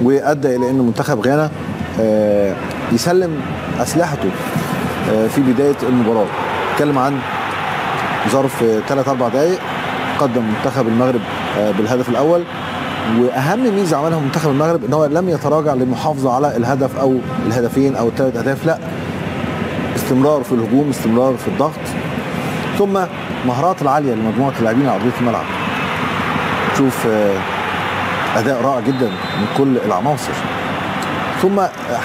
وادى الى ان منتخب غانا يسلم اسلحته في بدايه المباراه. اتكلم عن ظرف 3-4 دقائق قدم منتخب المغرب بالهدف الاول، واهم ميزه عملها منتخب المغرب ان هو لم يتراجع للمحافظه على الهدف او الهدفين او الثلاث اهداف، لا، استمرار في الهجوم، استمرار في الضغط، ثم مهارات العاليه لمجموعه اللاعبين على ارضيه الملعب. تشوف اداء رائع جدا من كل العناصر. ثم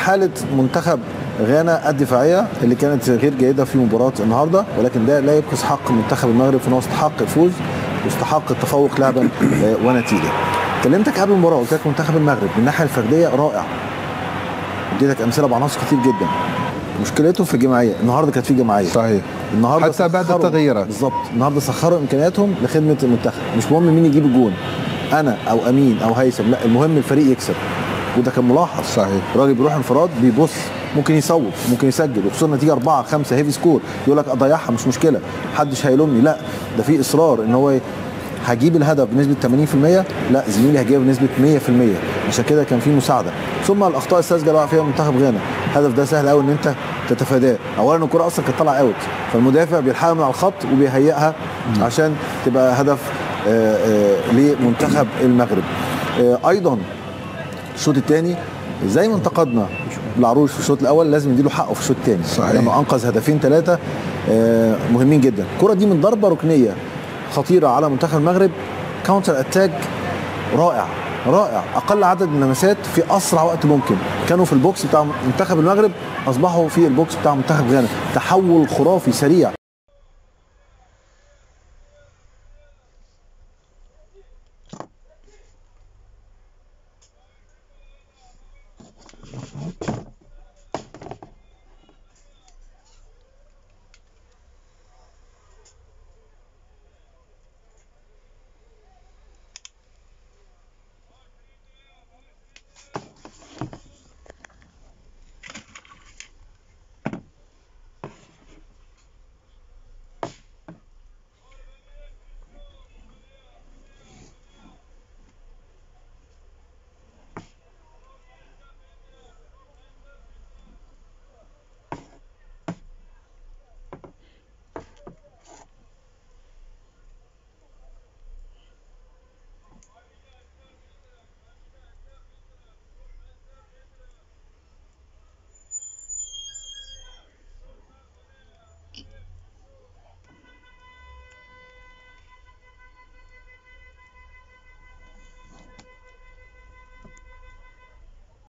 حاله منتخب غانا الدفاعيه اللي كانت غير جيده في مباراه النهارده، ولكن ده لا يبخس حق منتخب المغرب في انه يستحق الفوز ويستحق التفوق لعبا ونتيجه. كلمتك قبل المباراه قلت لك منتخب المغرب من الناحيه الفرديه رائع، اديتك امثله بعناصر كتير جدا. مشكلته في الجماعيه، النهارده كانت في جماعيه صحيح، النهارده حتى بعد التغييرات بالظبط. النهارده سخروا امكانياتهم لخدمه المنتخب، مش مهم مين يجيب الجون، انا او امين او هيثم، لا، المهم الفريق يكسب. وده كان ملاحظ. صحيح، الراجل بيروح انفراد بيبص، ممكن يصوت، ممكن يسجل، وخصوصا نتيجه 4-5 هيفي سكور، يقول لك اضيعها مش مشكله، محدش هيلومني، لا، ده في اصرار ان هو هجيب الهدف بنسبه 80%، لا، زميلي هجيبها بنسبه 100%. عشان كده كان في مساعده. ثم الاخطاء الساذجه اللي وقع فيها منتخب غانا، الهدف ده سهل قوي ان انت تتفاداه. اولا الكره اصلا كانت طالعه اوت، فالمدافع بيلحقها من على الخط وبيهيئها عشان تبقى هدف لمنتخب المغرب. ايضا الشوط الثاني زي ما انتقدنا العروش في الشوط الاول، لازم نديله حقه في الشوط الثاني، لانه انقذ هدفين 3 مهمين جدا. الكره دي من ضربه ركنيه خطيره على منتخب المغرب، كاونتر اتاك رائع رائع، اقل عدد من اللمسات في اسرع وقت ممكن. كانوا في البوكس بتاع منتخب المغرب، اصبحوا في البوكس بتاع منتخب غانا، تحول خرافي سريع.